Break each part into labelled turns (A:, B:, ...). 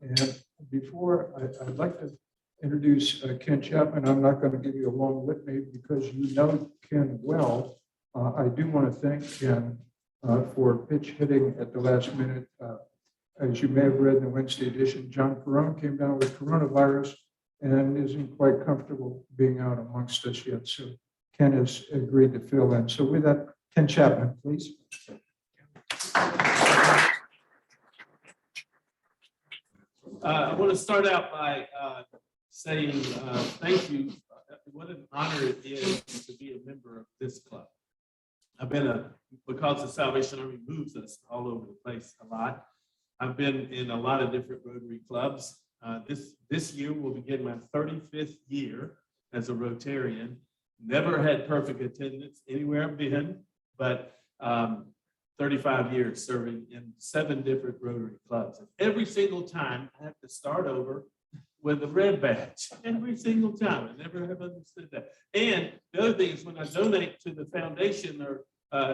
A: And before, I'd like to introduce Ken Chapman. I'm not going to give you a long litany because you know Ken well. I do want to thank Ken for pitch hitting at the last minute. As you may have read in the Wednesday edition, John Perone came down with coronavirus and isn't quite comfortable being out amongst us yet. So Ken has agreed to fill in. So with that, Ken Chapman, please.
B: I want to start out by saying thank you. What an honor it is to be a member of this club. I've been because the Salvation Army moves us all over the place a lot. I've been in a lot of different Rotary clubs. This year will begin my 35th year as a Rotarian. Never had perfect attendance anywhere I've been, but 35 years serving in 7 different Rotary clubs. And every single time I have to start over with a red badge. Every single time. I never have understood that. And the other thing is when I donate to the foundation or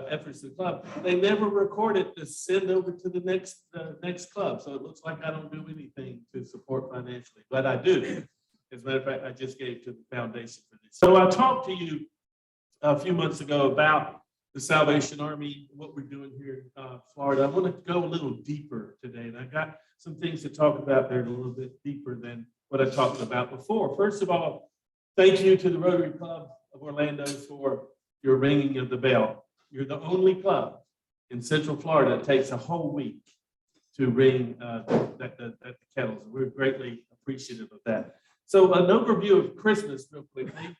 B: efforts of the club, they never record it to send over to the next club. So it looks like I don't do anything to support financially, but I do. As a matter of fact, I just gave to the foundation for this. So I talked to you a few months ago about the Salvation Army, what we're doing here in Florida. I want to go a little deeper today, and I got some things to talk about there a little bit deeper than what I talked about before. First of all, thank you to the Rotary Club of Orlando for your ringing of the bell. You're the only club in Central Florida that takes a whole week to ring the kettles. We're greatly appreciative of that. So an overview of Christmas real quickly.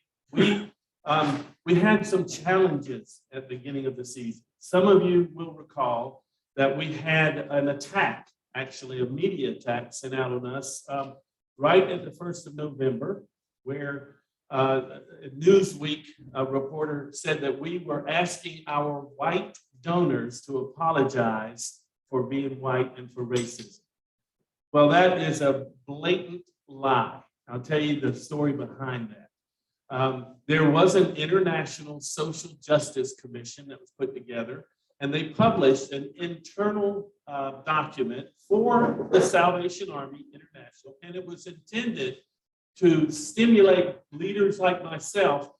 B: We had some challenges at the beginning of the season. Some of you will recall that we had an attack, actually a media attack sent out on us right at the 1st of November, where Newsweek, a reporter said that we were asking our white donors to apologize for being white and for racism. Well, that is a blatant lie. I'll tell you the story behind that. There was an International Social Justice Commission that was put together, and they published an internal document for the Salvation Army International, and it was intended to stimulate leaders like myself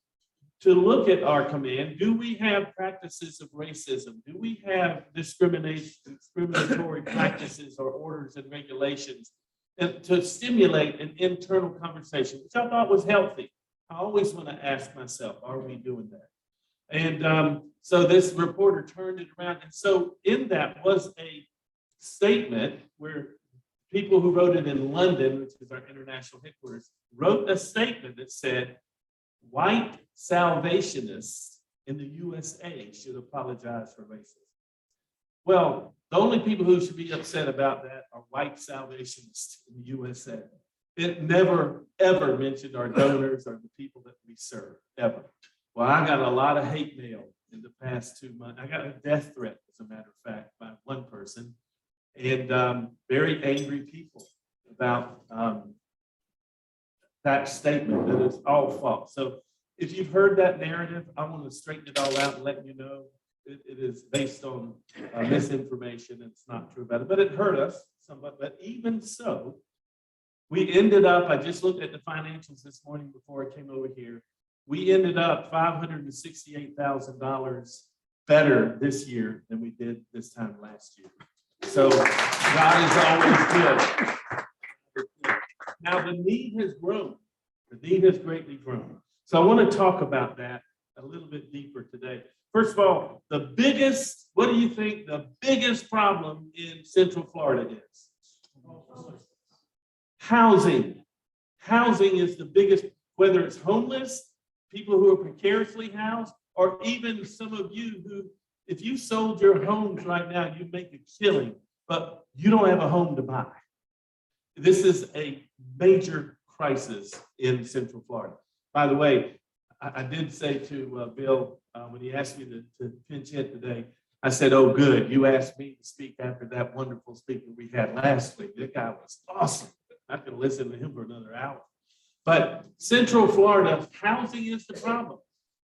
B: to look at our command. Do we have practices of racism? Do we have discriminatory practices or orders and regulations? And to stimulate an internal conversation, which I thought was healthy. I always want to ask myself, are we doing that? And so this reporter turned it around. And so in that was a statement where people who wrote it in London, which is our international headquarters, wrote a statement that said, white salvationists in the USA should apologize for racism. Well, the only people who should be upset about that are white salvationists in the USA. It never, ever mentioned our donors or the people that we serve, ever. Well, I got a lot of hate mail in the past 2 months. I got a death threat, as a matter of fact, by one person, and very angry people about that statement, that it's all false. So if you've heard that narrative, I want to straighten it all out and let you know it is based on misinformation. It's not true about it, but it hurt us somewhat. But even so, we ended up, I just looked at the financials this morning before I came over here. We ended up $568,000 better this year than we did this time last year. So God is always good. Now the need has grown. The need has greatly grown. So I want to talk about that a little bit deeper today. First of all, what do you think the biggest problem in Central Florida is? Housing. Housing is the biggest, whether it's homeless, people who are precariously housed, or even some of you who, if you sold your homes right now, you'd make a killing, but you don't have a home to buy. This is a major crisis in Central Florida. By the way, I did say to Bill, when he asked me to pinch hit today, I said, oh, good, you asked me to speak after that wonderful speaker we had last week. That guy was awesome. I could listen to him for another hour. But Central Florida, housing is the problem.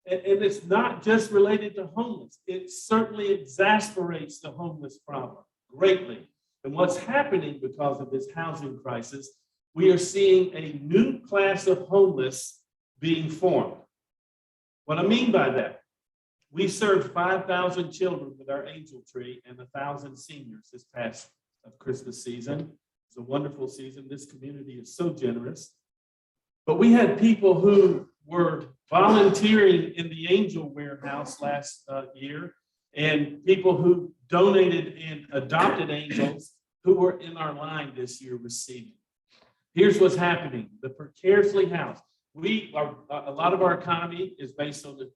B: And it's not just related to homeless. It certainly exasperates the homeless problem greatly. And what's happening because of this housing crisis, we are seeing a new class of homeless being formed. What I mean by that, we served 5,000 children with our angel tree and 1,000 seniors this past Christmas season. It's a wonderful season. This community is so generous. But we had people who were volunteering in the Angel Warehouse last year, and people who donated and adopted angels who were in our line this year receiving. Here's what's happening. The precariously housed. A lot of our economy is based on the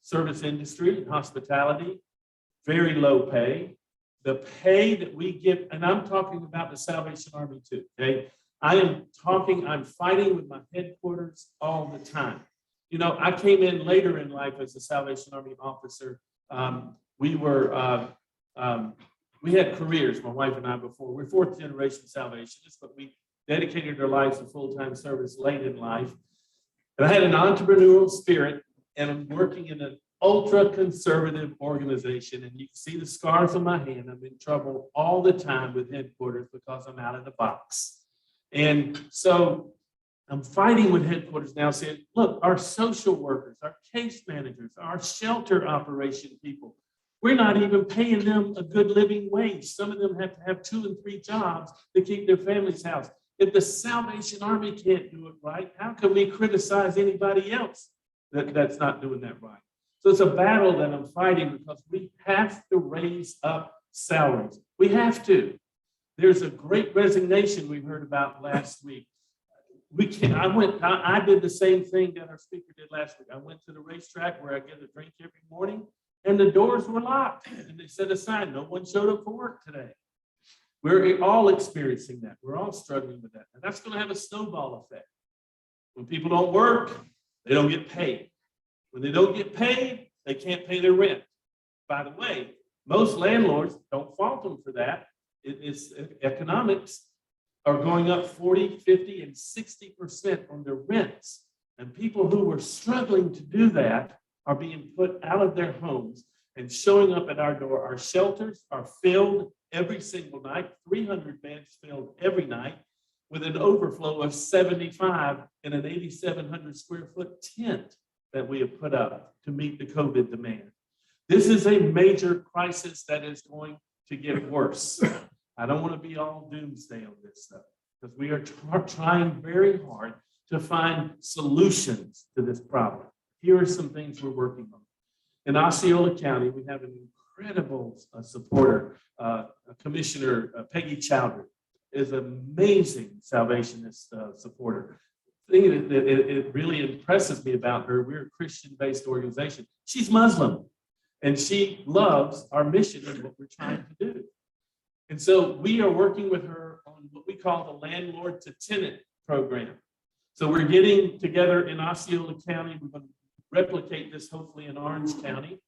B: service industry and hospitality, very low pay. The pay that we give, and I'm talking about the Salvation Army too, okay? I'm fighting with my headquarters all the time. You know, I came in later in life as a Salvation Army officer. We had careers, my wife and I, before. We're fourth generation Salvationists, but we dedicated our lives to full-time service late in life. And I had an entrepreneurial spirit, and I'm working in an ultra-conservative organization. And you can see the scars on my hand. I'm in trouble all the time with headquarters because I'm out of the box. And so I'm fighting with headquarters now saying, look, our social workers, our case managers, our shelter operation people, we're not even paying them a good living wage. Some of them have to have 2 and 3 jobs to keep their families housed. If the Salvation Army can't do it right, how can we criticize anybody else that's not doing that right? So it's a battle that I'm fighting because we have to raise up salaries. We have to. There's a great resignation we heard about last week. I did the same thing that our speaker did last week. I went to the racetrack where I get a drink every morning, and the doors were locked. And they set a sign, no one showed up for work today. We're all experiencing that. We're all struggling with that. And that's going to have a snowball effect. When people don't work, they don't get paid. When they don't get paid, they can't pay their rent. By the way, most landlords, don't fault them for that. Economics are going up 40, 50, and 60% on their rents. And people who were struggling to do that are being put out of their homes and showing up at our door. Our shelters are filled every single night, 300 beds filled every night, with an overflow of 75 in an 8,700 square foot tent that we have put up to meet the COVID demand. This is a major crisis that is going to get worse. I don't want to be all doomsday on this stuff because we are trying very hard to find solutions to this problem. Here are some things we're working on. In Osceola County, we have an incredible supporter, Commissioner Peggy Chowdhury is an amazing Salvationist supporter. The thing that it really impresses me about her, we're a Christian-based organization. She's Muslim, and she loves our mission and what we're trying to do. And so we are working with her on what we call the landlord to tenant program. So we're getting together in Osceola County. We're going to replicate this hopefully in Orange County.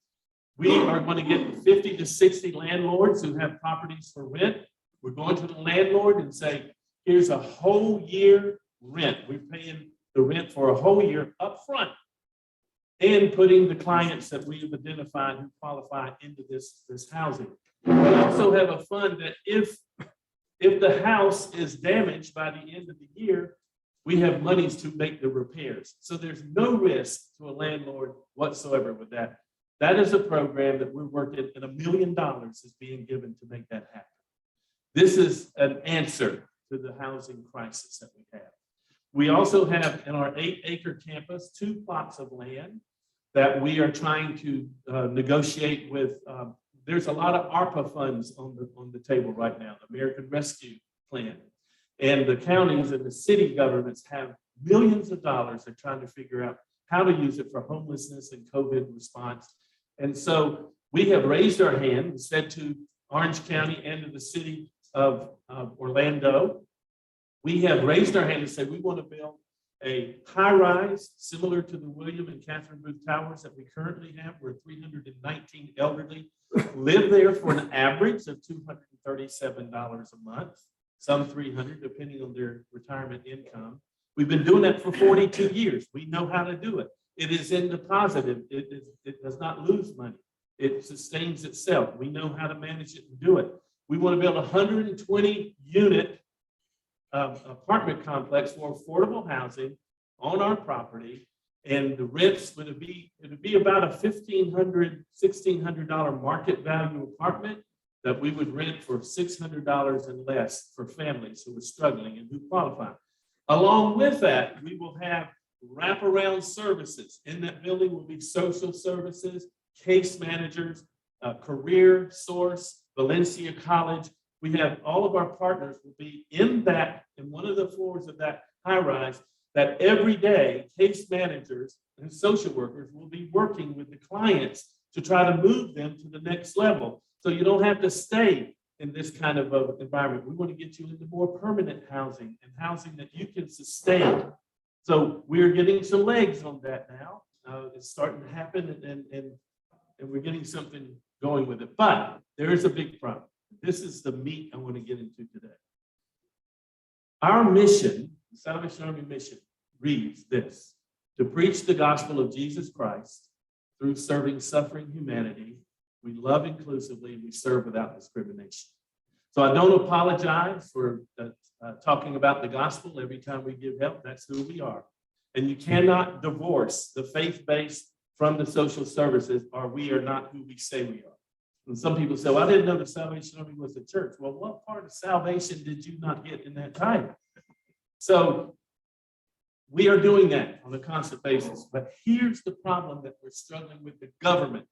B: We are going to get 50 to 60 landlords who have properties for rent. We're going to the landlord and say, here's a whole year rent. We're paying the rent for a whole year up front and putting the clients that we have identified who qualify into this housing. We also have a fund that if the house is damaged by the end of the year, we have monies to make the repairs. So there's no risk to a landlord whatsoever with that. That is a program that we're working, and $1 million is being given to make that happen. This is an answer to the housing crisis that we have. We also have in our 8-acre campus 2 plots of land that we are trying to negotiate with. There's a lot of ARPA funds on the table right now, the American Rescue Plan. And the counties and the city governments have millions of dollars. They're trying to figure out how to use it for homelessness and COVID response. And so we have raised our hand and said to Orange County and to the city of Orlando, we have raised our hand and said we want to build a high-rise similar to the William and Catherine Booth Towers that we currently have, where 319 elderly live there for an average of $237 a month, some $300 depending on their retirement income. We've been doing that for 42 years. We know how to do it. It is in the positive. It does not lose money. It sustains itself. We know how to manage it and do it. We want to build a 120 unit apartment complex for affordable housing on our property. And the rents would be about a $1,600 market value apartment that we would rent for $600 and less for families who are struggling and who qualify. Along with that, we will have wraparound services. In that building will be social services, case managers, career source, Valencia College. We have all of our partners will be in one of the floors of that high rise, that every day case managers and social workers will be working with the clients to try to move them to the next level. So you don't have to stay in this kind of environment. We want to get you into more permanent housing and housing that you can sustain. So we're getting some legs on that now. It's starting to happen, and we're getting something going with it. But there is a big problem. This is the meat I want to get into today. Our mission, the Salvation Army mission, reads this: to preach the gospel of Jesus Christ through serving suffering humanity. We love inclusively, we serve without discrimination. So I don't apologize for talking about the gospel every time we give help. That's who we are. And you cannot divorce the faith-based from the social services, or we are not who we say we are. And some people say, well, I didn't know the Salvation Army was a church. Well, what part of salvation did you not get in that title? So we are doing that on a constant basis. But here's the problem that we're struggling with: the government.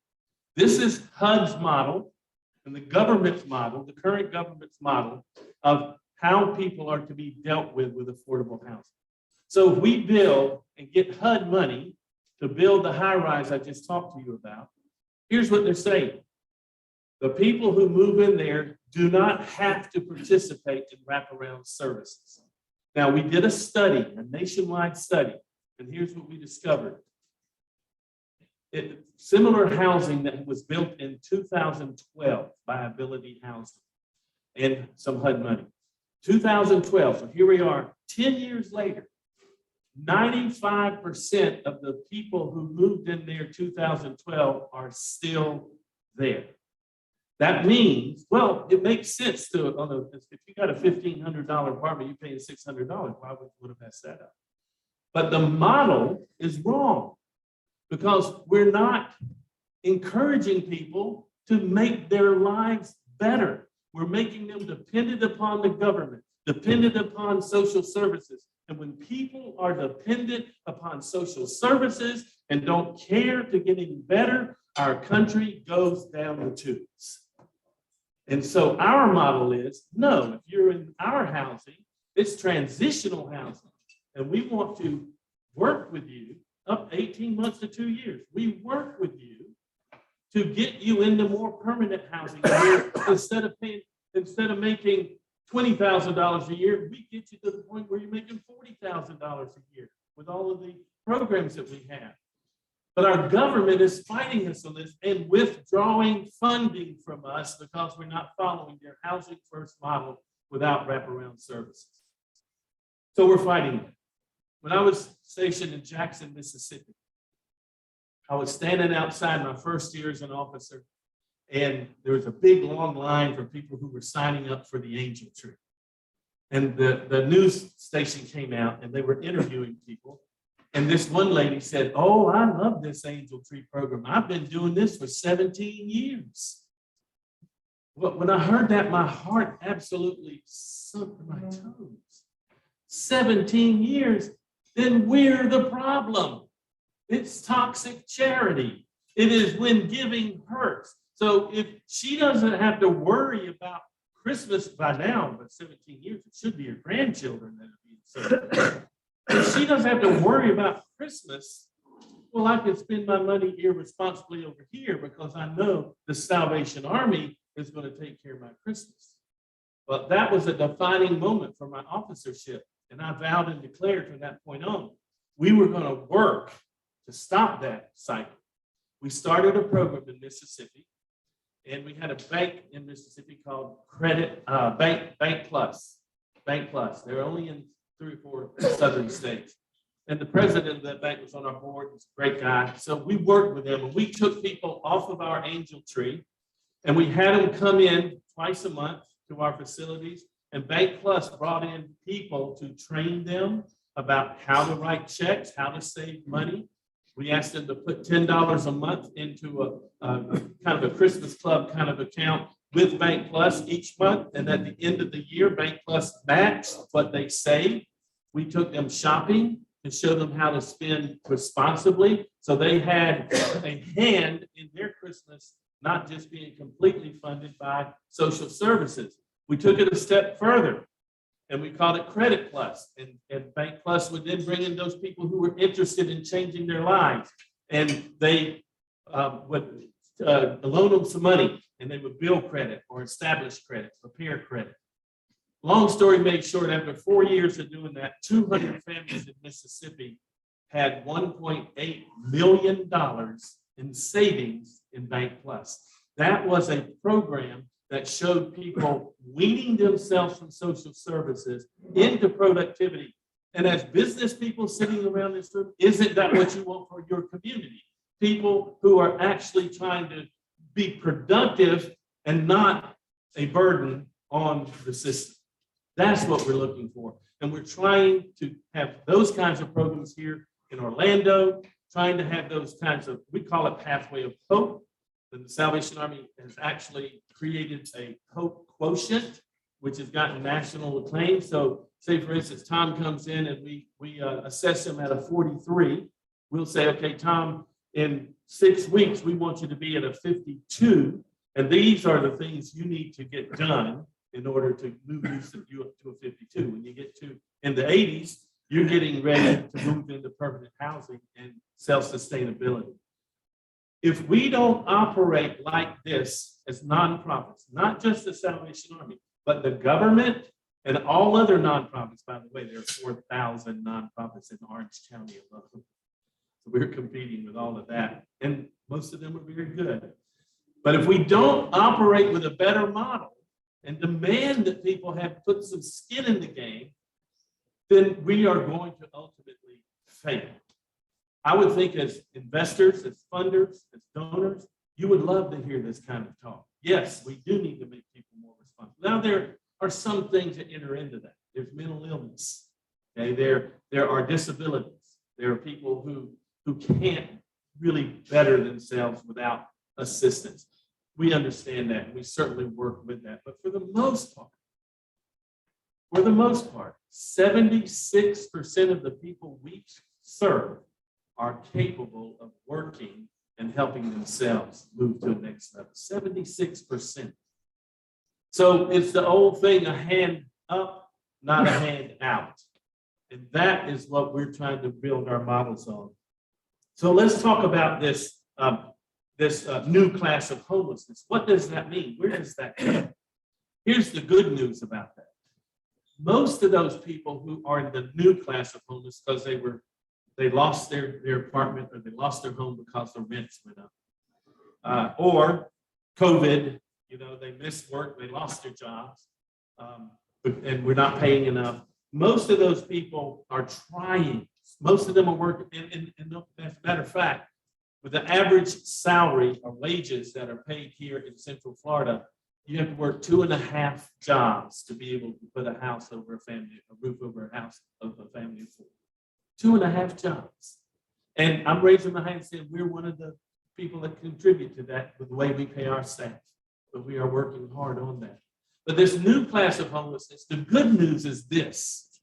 B: This is HUD's model and the government's model, the current government's model of how people are to be dealt with affordable housing. So if we build and get HUD money to build the high rise I just talked to you about, here's what they're saying: the people who move in there do not have to participate in wraparound services. Now, we did a study, a nationwide study, and here's what we discovered. Similar housing that was built in 2012 by Ability Housing and some HUD money. 2012, so here we are 10 years later, 95% of the people who moved in there 2012 are still there. That means, well, it makes sense to, if you got a $1,500 apartment, you're paying $600, why would have messed that up? But the model is wrong, because we're not encouraging people to make their lives better. We're making them dependent upon the government, dependent upon social services. And when people are dependent upon social services and don't care to get any better, our country goes down the tubes. And so our model is, no, if you're in our housing, it's transitional housing. And we want to work with you up 18 months to 2 years. We work with you to get you into more permanent housing. Instead of making $20,000 a year, we get you to the point where you're making $40,000 a year with all of the programs that we have. But our government is fighting us on this and withdrawing funding from us because we're not following their housing first model without wraparound services. So we're fighting it. When I was stationed in Jackson, Mississippi, I was standing outside my first year as an officer, and there was a big long line for people who were signing up for the Angel Tree. And the news station came out and they were interviewing people. And this one lady said, oh, I love this Angel Tree program. I've been doing this for 17 years. Well, when I heard that, my heart absolutely sunk to my toes. 17 years, then we're the problem. It's toxic charity. It is when giving hurts. So if she doesn't have to worry about Christmas by now, but 17 years, it should be her grandchildren that are being served. If she doesn't have to worry about Christmas, well, I can spend my money irresponsibly over here because I know the Salvation Army is going to take care of my Christmas. But that was a defining moment for my officership. And I vowed and declared from that point on, we were going to work to stop that cycle. We started a program in Mississippi, and we had a bank in Mississippi called Bank Plus. Bank Plus. They're only in 3 or 4 southern states. And the president of that bank was on our board. He's a great guy. So we worked with him, and we took people off of our Angel Tree, and we had them come in twice a month to our facilities, and Bank Plus brought in people to train them about how to write checks, how to save money. We asked them to put $10 a month into a kind of a Christmas club kind of account with Bank Plus each month. And at the end of the year, Bank Plus matched what they saved. We took them shopping and showed them how to spend responsibly. So they had a hand in their Christmas, not just being completely funded by social services. We took it a step further, and we called it Credit Plus. And Bank Plus would then bring in those people who were interested in changing their lives. And they would loan them some money, and they would build credit or establish credit, prepare credit. Long story made short, after 4 years of doing that, 200 families in Mississippi had $1.8 million in savings in Bank Plus. That was a program that showed people weaning themselves from social services into productivity. And as business people sitting around this room, isn't that what you want for your community? People who are actually trying to be productive and not a burden on the system. That's what we're looking for. And we're trying to have those kinds of programs here in Orlando, trying to have those kinds of, we call it Pathway of Hope. The Salvation Army has actually created a hope quotient, which has gotten national acclaim. So say, for instance, Tom comes in and we assess him at a 43. We'll say, okay, Tom, in 6 weeks, we want you to be at a 52. And these are the things you need to get done in order to move you up to a 52. When you get to in the 80s, you're getting ready to move into permanent housing and self-sustainability. If we don't operate like this as nonprofits, not just the Salvation Army, but the government and all other nonprofits, by the way, there are 4,000 nonprofits in Orange County alone. So we're competing with all of that. And most of them are very good. But if we don't operate with a better model and demand that people have put some skin in the game, then we are going to ultimately fail. I would think as investors, as funders, as donors, you would love to hear this kind of talk. Yes, we do need to make people more responsible. Now, there are some things that enter into that. There's mental illness. Okay? There are disabilities. There are people who can't really better themselves without assistance. We understand that, and we certainly work with that. But for the most part, 76% of the people we serve are capable of working and helping themselves move to the next level. 76%. So it's the old thing, a hand up, not a hand out. And that is what we're trying to build our models on. So let's talk about this new class of homelessness. What does that mean? Where does that go? Here's the good news about that. Most of those people who are in the new class of homeless because they lost their apartment or they lost their home because the rents went up, or COVID, they missed work, they lost their jobs, and we're not paying enough. Most of those people are trying. Most of them are working. And as a matter of fact, with the average salary or wages that are paid here in Central Florida, you have to work 2.5 jobs to be able to put a house over a roof over a house of a family of 4. 2.5 jobs. And I'm raising my hand saying we're one of the people that contribute to that with the way we pay our staff. But we are working hard on that. But this new class of homelessness, the good news is this.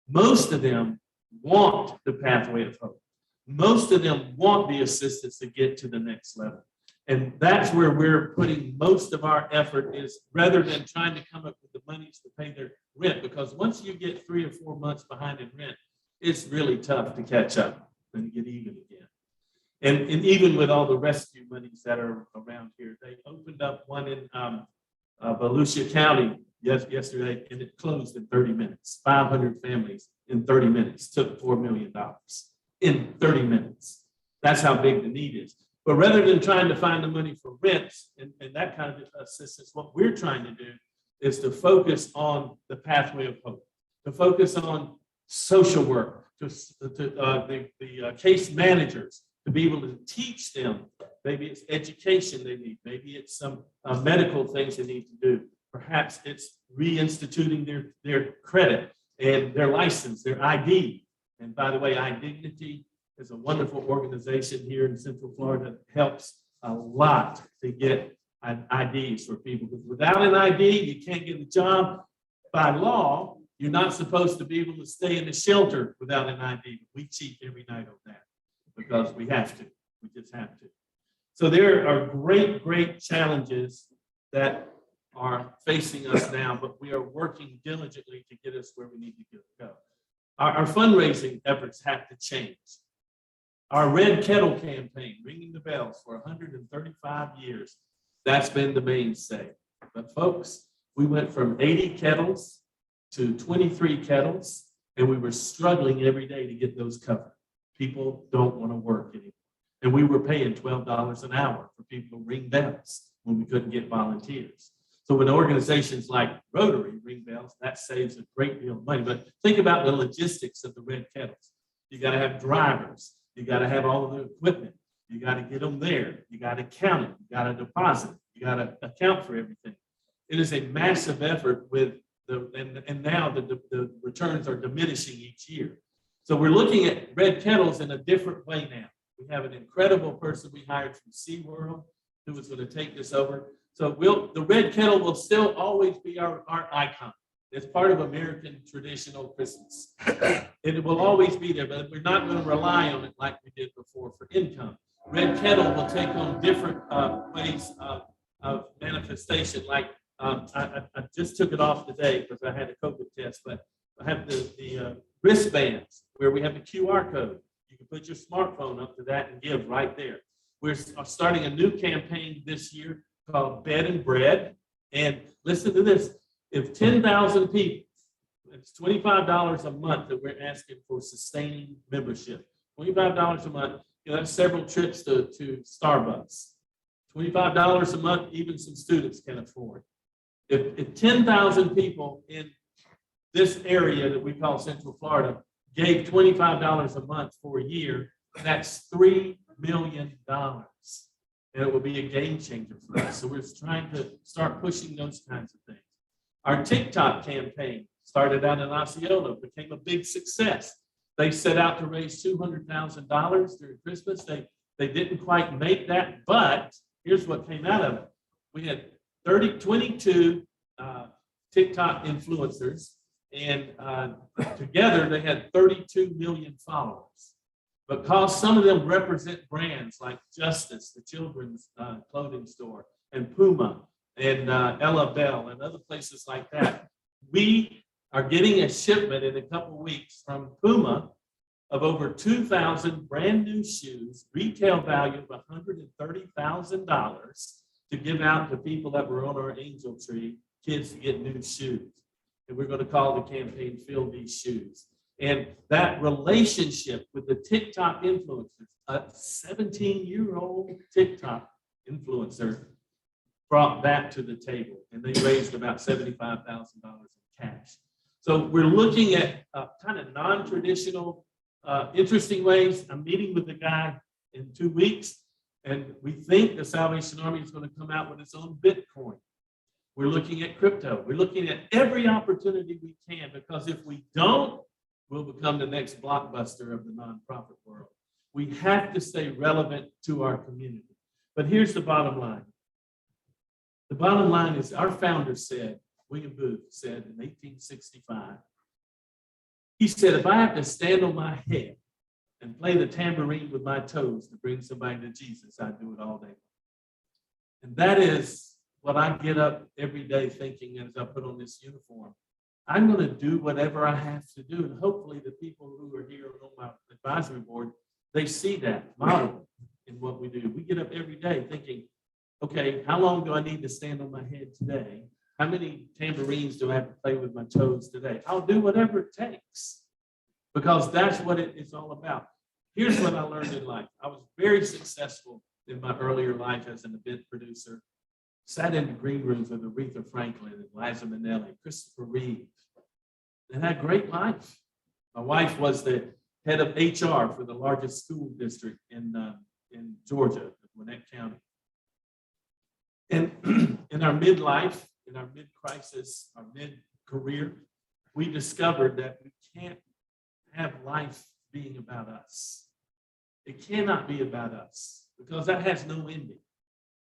B: Most of them want the pathway of hope. Most of them want the assistance to get to the next level. And that's where we're putting most of our effort, is rather than trying to come up with the monies to pay their rent, because once you get 3 or 4 months behind in rent, it's really tough to catch up and get even again. And even with all the rescue monies that are around here, they opened up one in Volusia County yesterday, and it closed in 30 minutes. 500 families in 30 minutes took $4 million in 30 minutes. That's how big the need is. But rather than trying to find the money for rents and that kind of assistance, what we're trying to do is to focus on the pathway of hope, to focus on social work, the case managers, to be able to teach them. Maybe it's education they need. Maybe it's some medical things they need to do. Perhaps it's reinstituting their credit and their license, their ID. And by the way, iDignity is a wonderful organization here in Central Florida that helps a lot to get IDs for people. Because without an ID, you can't get a job. By law, you're not supposed to be able to stay in the shelter without an ID. We cheat every night on that because we have to. We just have to. So there are great, great challenges that are facing us now, but we are working diligently to get us where we need to go. Our fundraising efforts have to change. Our Red Kettle campaign, ringing the bells for 135 years, that's been the mainstay. But folks, we went from 80 kettles to 23 kettles, and we were struggling every day to get those covered. People don't want to work anymore. And we were paying $12 an hour for people to ring bells when we couldn't get volunteers. So when organizations like Rotary ring bells, that saves a great deal of money. But think about the logistics of the Red Kettles. You got to have drivers. You got to have all of the equipment. You got to get them there. You got to count it. You got to deposit. You got to account for everything. It is a massive effort with and now the returns are diminishing each year. So we're looking at Red Kettles in a different way now. We have an incredible person we hired from SeaWorld who is going to take this over. So the Red Kettle will still always be our icon. It's part of American traditional Christmas. It will always be there, but we're not going to rely on it like we did before for income. Red Kettle will take on different ways of manifestation. Like I just took it off today because I had a COVID test, but I have the wristbands where we have the QR code. You can put your smartphone up to that and give right there. We're starting a new campaign this year called Bed and Bread. And listen to this. If 10,000 people, it's $25 a month that we're asking for sustaining membership. $25 a month, that's several trips to Starbucks. $25 a month, even some students can afford. If 10,000 people in this area that we call Central Florida gave $25 a month for a year, that's $3 million. And it will be a game changer for us. So we're trying to start pushing those kinds of things. Our TikTok campaign started out in Osceola, became a big success. They set out to raise $200,000 during Christmas. They didn't quite make that, but here's what came out of it. We had 22 TikTok influencers, and together they had 32 million followers. Because some of them represent brands like Justice, the children's clothing store, and Puma, and Ella Bell, and other places like that. We are getting a shipment in a couple of weeks from Puma of over 2,000 brand new shoes, retail value of $130,000 to give out to people that were on our angel tree, kids to get new shoes. And we're going to call the campaign Fill These Shoes. And that relationship with the TikTok influencers, a 17-year-old TikTok influencer brought that to the table, and they raised about $75,000 in cash. So we're looking at kind of non-traditional, interesting ways. I'm meeting with the guy in 2 weeks, and we think the Salvation Army is going to come out with its own Bitcoin. We're looking at crypto. We're looking at every opportunity we can, because if we don't, we'll become the next Blockbuster of the nonprofit world. We have to stay relevant to our community. But here's the bottom line. The bottom line is our founder said, William Booth said in 1865, he said, if I have to stand on my head and play the tambourine with my toes to bring somebody to Jesus, I do it all day. And that is what I get up every day thinking as I put on this uniform. I'm going to do whatever I have to do. And hopefully the people who are here on my advisory board, they see that model in what we do. We get up every day thinking, okay, how long do I need to stand on my head today? How many tambourines do I have to play with my toes today? I'll do whatever it takes, because that's what it's all about. Here's what I learned in life. I was very successful in my earlier life as an event producer. Sat in the green rooms with Aretha Franklin and Liza Minnelli, Christopher Reeve, and had a great life. My wife was the head of HR for the largest school district in Georgia, Gwinnett County. And in our midlife, in in our mid-crisis, our mid-career, we discovered that we can't have life being about us. It cannot be about us because that has no ending.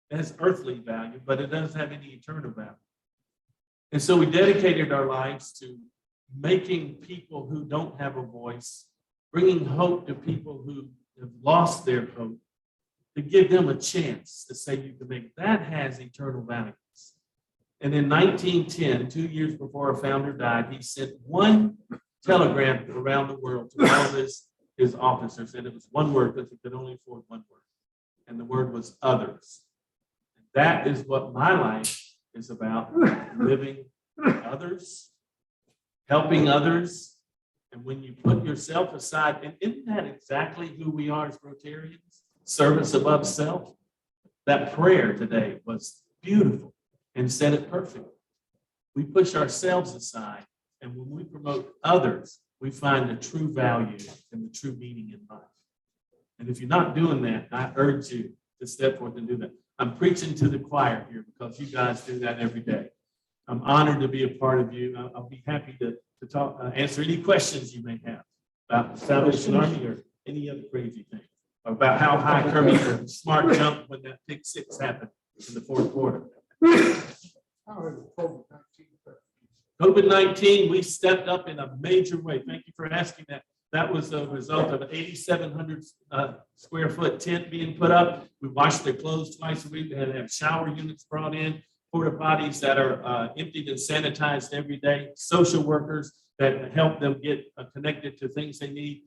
B: It has earthly value, but it doesn't have any eternal value. And so we dedicated our lives to making people who don't have a voice, bringing hope to people who have lost their hope, to give them a chance to say you can make it. That has eternal values. And in 1910, 2 years before our founder died, he sent one telegram around the world to all of his officers, and it was one word because he could only afford one word. And the word was others. And that is what my life is about, living others, helping others. And when you put yourself aside, and isn't that exactly who we are as Rotarians? Service above self. That prayer today was beautiful and said it perfectly. We push ourselves aside, and when we promote others, we find the true value and the true meaning in life. And if you're not doing that, I urge you to step forth and do that. I'm preaching to the choir here because you guys do that every day. I'm honored to be a part of you. I'll be happy to talk, answer any questions you may have about the Salvation Army or any other crazy thing, about how high Kermit smart jumped when that pick six happened in the fourth quarter. COVID-19, we stepped up in a major way. Thank you for asking that. That was a result of an 8,700 square foot tent being put up. We washed their clothes twice a week. They had to have shower units brought in, porta potties that are emptied and sanitized every day, social workers that help them get connected to things they need.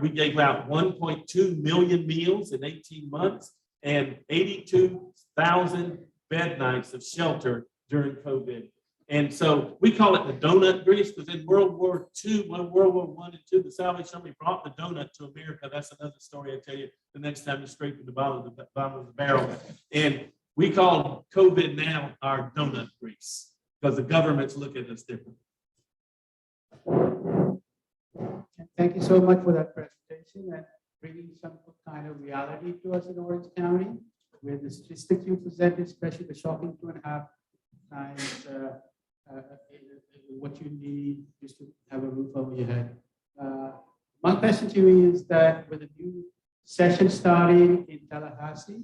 B: We gave out 1.2 million meals in 18 months and 82,000 bed nights of shelter during COVID. And so we call it the donut grease because in World War II, World War I and II, the Salvation Army brought the donut to America. That's another story I tell you the next time you're scraping the bottom of the barrel. And we call COVID now our donut grease because the governments look at us different.
C: Thank you so much for that presentation and bringing some kind of reality to us in Orange County, where the statistics you presented, especially the shocking 2.5 times what you need just to have a roof over your head. My question to you is that with a new session starting in Tallahassee,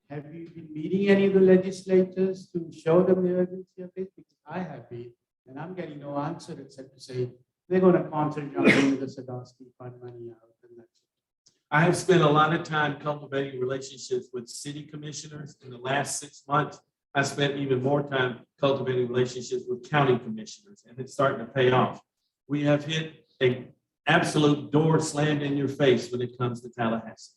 C: have you been meeting any of the legislators to show them the urgency of it? Because I have been, and I'm getting no answer except to say they're going to constantly jump into the Sadowski Fund money out. And that's it.
B: I have spent a lot of time cultivating relationships with city commissioners in the last 6 months. I spent even more time cultivating relationships with county commissioners, and it's starting to pay off. We have hit an absolute door slammed in your face when it comes to Tallahassee.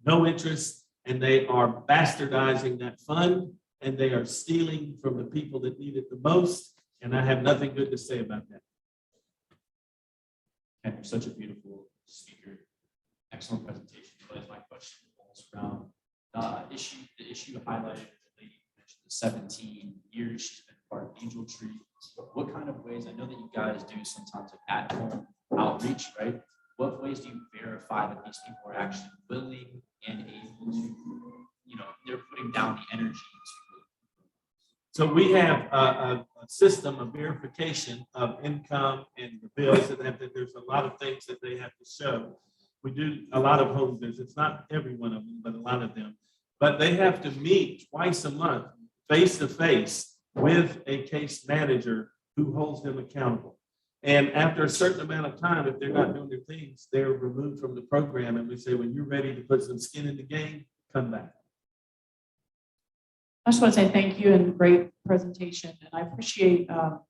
B: No interest, and they are bastardizing that fund, and they are stealing from the people that need it the most, and I have nothing good to say about that.
D: And you're such a beautiful speaker. Excellent presentation. But my question revolves around the issue highlighted. 17 years she's been part of Angel Tree. What kind of ways, I know that you guys do sometimes like at-home outreach, right? What ways do you verify that these people are actually willing and able to, they're putting down the energy to.
B: So we have a system of verification of income and the bills, and that there's a lot of things that they have to show. We do a lot of home visits, not every one of them, but a lot of them. But they have to meet twice a month, face to face with a case manager who holds them accountable. And after a certain amount of time, if they're not doing their things, they're removed from the program. And we say, when you're ready to put some skin in the game, come back.
E: I just want to say thank you and great presentation. And I appreciate that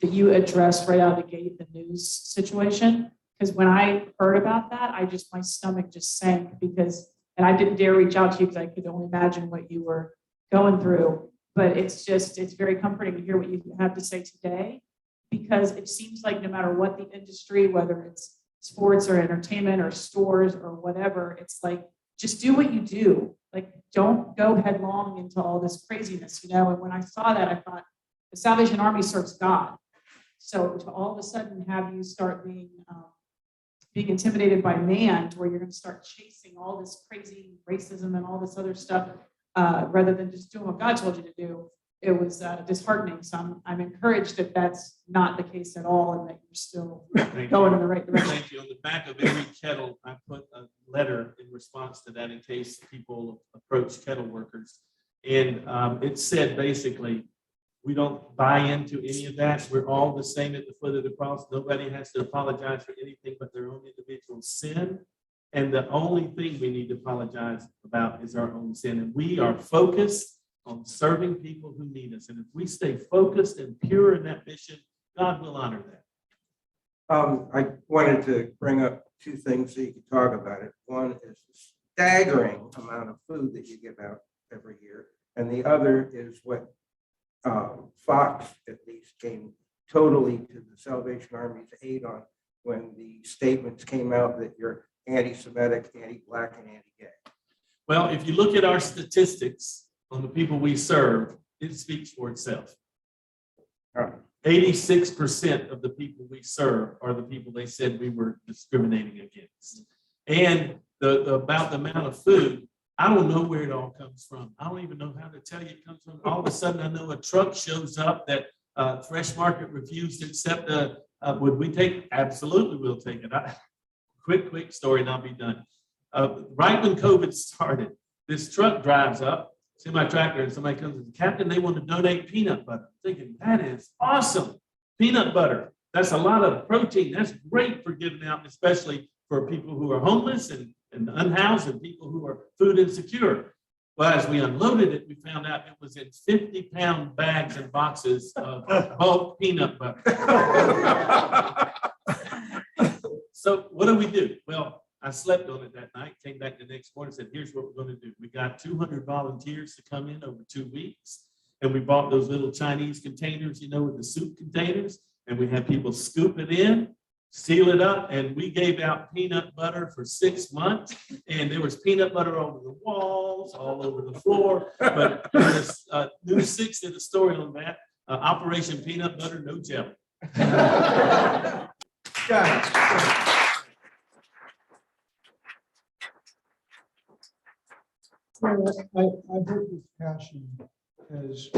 E: you addressed right out of the gate the news situation. Because when I heard about that, my stomach just sank because, and I didn't dare reach out to you because I could only imagine what you were going through, but it's very comforting to hear what you have to say today, because it seems like no matter what the industry, whether it's sports or entertainment or stores or whatever, it's like, just do what you do. Like, don't go headlong into all this craziness, And when I saw that, I thought the Salvation Army serves God. So to all of a sudden have you start being intimidated by man, to where you're going to start chasing all this crazy racism and all this other stuff, rather than just doing what God told you to do, it was disheartening. So I'm encouraged that that's not the case at all and that you're still going in the right direction.
B: Thank you. On the back of every kettle, I put a letter in response to that in case people approach kettle workers. And it said basically, we don't buy into any of that. We're all the same at the foot of the cross. Nobody has to apologize for anything but their own individual sin. And the only thing we need to apologize about is our own sin. And we are focused on serving people who need us. And if we stay focused and pure in that mission, God will honor that.
F: I wanted to bring up two things so you could talk about it. One is the staggering amount of food that you give out every year. And the other is what Fox at least came totally to the Salvation Army's aid on when the statements came out that you're anti-Semitic, anti-Black, and anti-gay.
B: Well, if you look at our statistics on the people we serve, it speaks for itself. 86% of the people we serve are the people they said we were discriminating against. And about the amount of food, I don't know where it all comes from. I don't even know how to tell you it comes from. All of a sudden, I know a truck shows up that Fresh Market refused to accept. Would we take it? Absolutely, we'll take it. Quick story and I'll be done. Right when COVID started, this truck drives up, semi-tractor, and somebody comes and Captain, they want to donate peanut butter. I'm thinking, that is awesome. Peanut butter. That's a lot of protein. That's great for giving out, especially for people who are homeless and unhoused and people who are food insecure. Well, as we unloaded it, we found out it was in 50-pound bags and boxes of bulk peanut butter. So what do? Well, I slept on it that night, came back the next morning and said, here's what we're going to do. We got 200 volunteers to come in over 2 weeks. And we bought those little Chinese containers, with the soup containers. And we had people scoop it in, seal it up, and we gave out peanut butter for 6 months. And there was peanut butter over the walls, all over the floor. But there's News 6 did a story on that. Operation Peanut Butter, No Jelly.
A: Well, I hope this passion has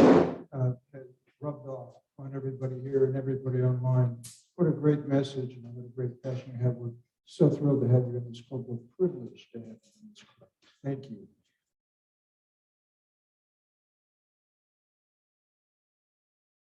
A: rubbed off on everybody here and everybody online. What a great message and what a great passion you have. We're so thrilled to have you in this club. We're privileged to have you.